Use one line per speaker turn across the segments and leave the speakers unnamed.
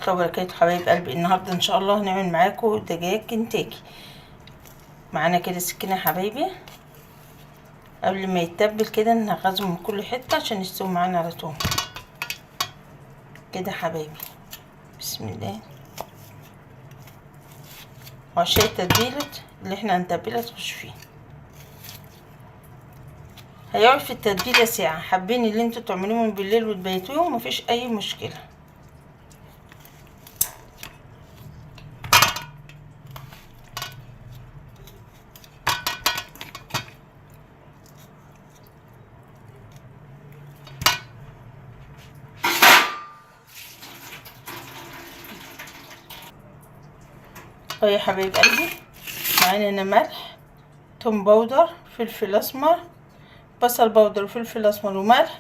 الله وبركاته حبايب قلبي. النهارده ان شاء الله هنعمل معاكم دجاج كنتاكي. معانا كده سكينه يا حبايبي، قبل ما يتبل كده نغزه من كل حته عشان يستوي معانا على طول كده حبايبي. بسم الله. وعشان التتبيله اللي احنا هنتبلها تخش فيه، هيقعد في التتبيله ساعه. حابين اللي انتوا تعملوه من بالليل وتبيتوه مفيش اي مشكله. يا حبايب قلبي، معانا هنا ملح، توم باودر، فلفل اسمر، بصل باودر وفلفل اسمر وملح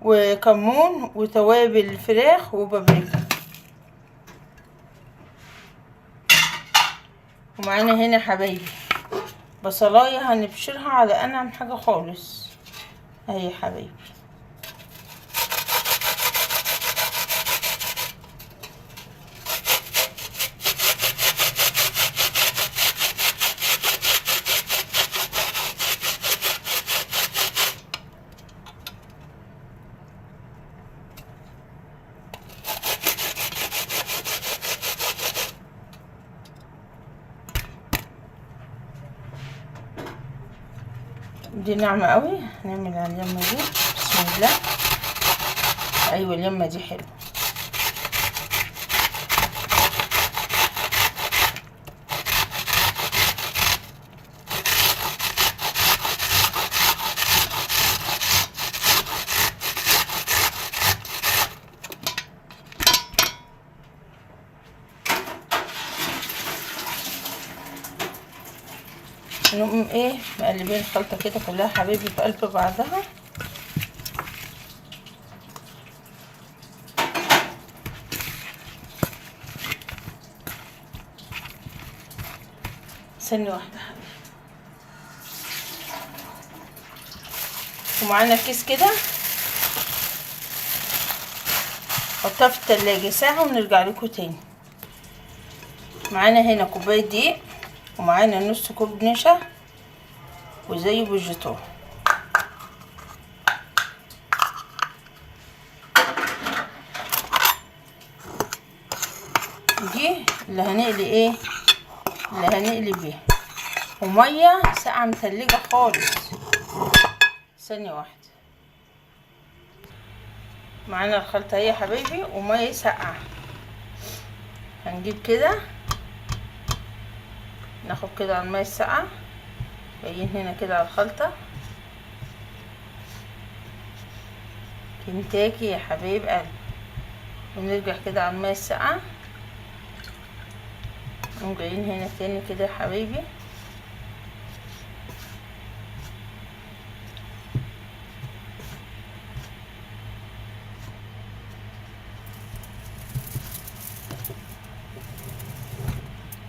وكمون وتوابل الفراخ وبابريكا. ومعانا هنا حبايبي بصلايه هنبشرها على انعم حاجه خالص اهي يا حبايبي. دي ناعمة قوي، هنعمل على اليمة دي. بسم الله. ايوه اليمة دي حلوة. نقوم ايه مقلبين الخلطة كده كلها حبايبي في قلب بعضها. ثانية واحدة حبيبي. ومعانا كيس كده حطها في التلاجة ساعة ونرجع لكم تاني. معانا هنا كوباية دقيق، ومعانا نص كوب نشا وزي فيجيتار. دي اللي هنقلي ايه اللي هنقلي بيها، وميه ساقعه متلجه خالص. ثانيه واحده. معانا الخلطه اهي يا حبايبي وميه ساقعه. هنجيب كده ناخد كده على الميه الساقعه، باين هنا كده على الخلطه كنتاكي يا حبايب قلبي. ونرجع كده على الميه الساقعه، نقوم جايين هنا تاني كده يا حبايبي.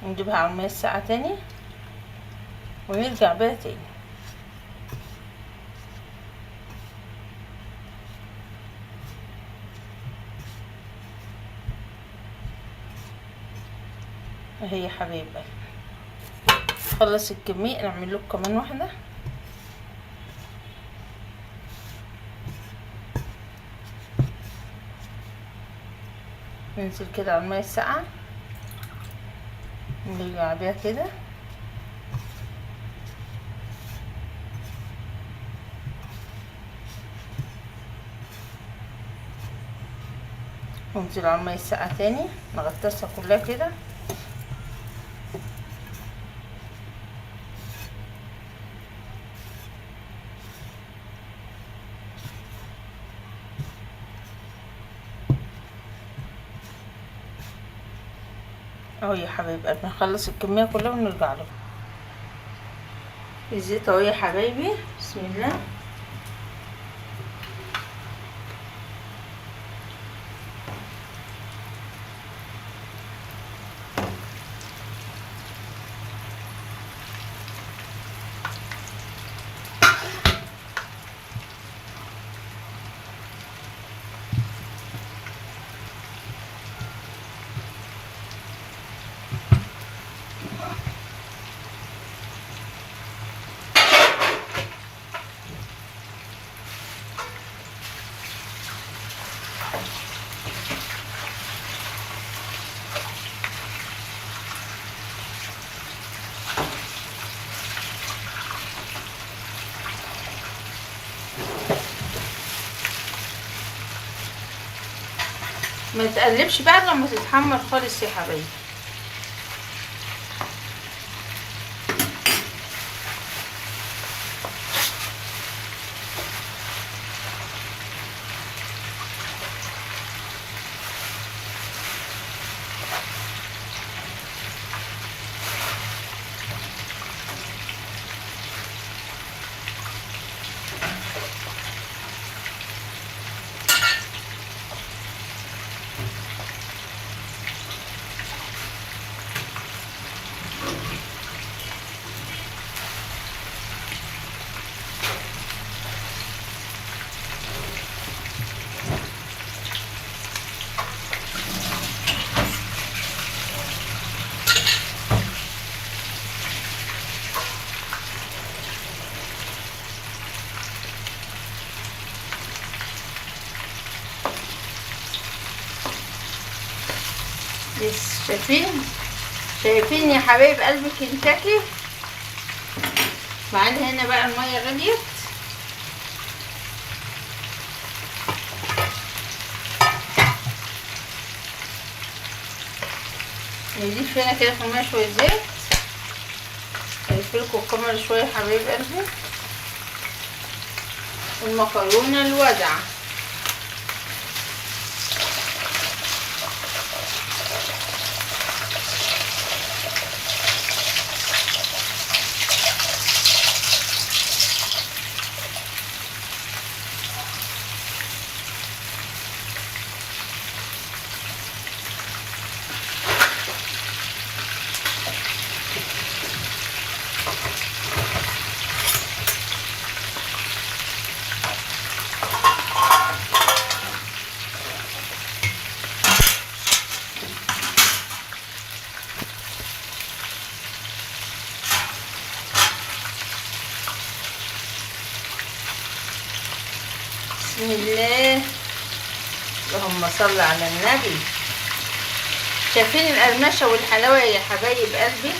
نجيبها على الميه الساقعه تاني ونرجع بيها تاني. اهي يا حبايب قلبي. خلص الكمية نعمل لكم كمان واحدة. ننزل كده على المية الساقعة نرجع بيها كده. وننزل على المية الساقعة تاني نغطسها كلها كده. اهو يا حبايب قلبي نخلص الكميه كلها ونرجع له. الزيت اهو يا حبايبي. بسم الله. ما تقلبش بقى لما تتحمر خالص يا حبايبي. بس شايفين يا حبايب قلب كنتاكي. معانا هنا بقى الميه غليت. نضيف هنا كده في الميه شويه زيت. هلفلكوا الكاميرا شويه يا حبايب قلبي. المكرونه الوجع. بسم الله، اللهم صل على النبي. شايفين القرمشه والحلاوه يا حبايب قلبي؟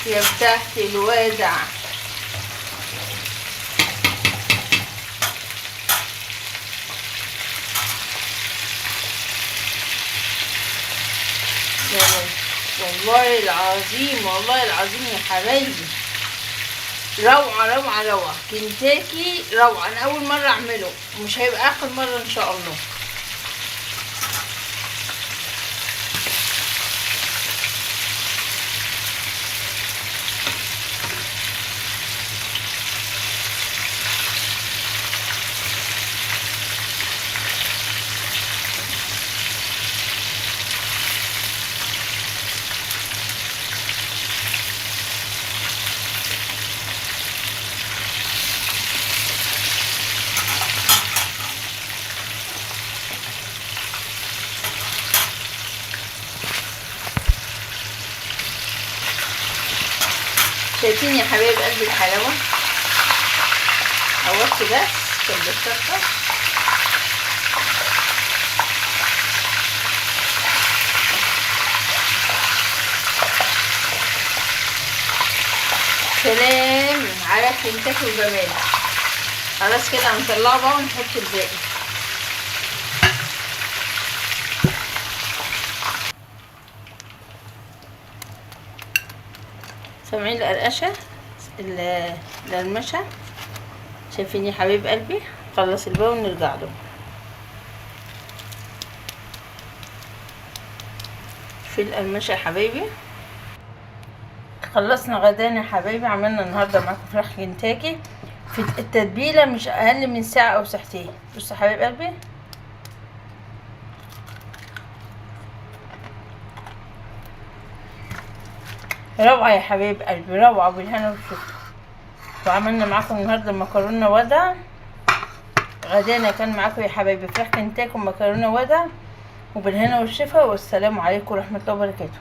يا بتاعت الوادع. والله العظيم والله العظيم يا حبايبي، روعة روعة روعة. كنتاكي روعة. انا اول مرة اعمله، مش هيبقى اخر مرة ان شاء الله. شايفين يا حبايب قلب الحلاوة؟ اهوت بس كان بالشطة. سلام على كنتاكي وجمال. خلاص كده هنطلعه بقى ونحط الباقي. سامعين القرقشه القرمشه؟ شايفين يا حبيب قلبي؟ نخلص الباقي ونرجع له. في القرمشه يا حبايبي. خلصنا غدانا يا حبايبي. عملنا النهارده معاكم فراخ كنتاكي في التتبيله مش اقل من ساعه او ساعتين. بصوا يا حبايب قلبي، روعه يا حبايب قلبي، روعه بالهنا والشفا. وعملنا معاكم النهارده مكرونه ودع. غدانا كان معاكم يا حبايبي فراخ كنتاكي ومكرونه ودع، وبالهنا والشفا، والسلام عليكم ورحمه الله وبركاته.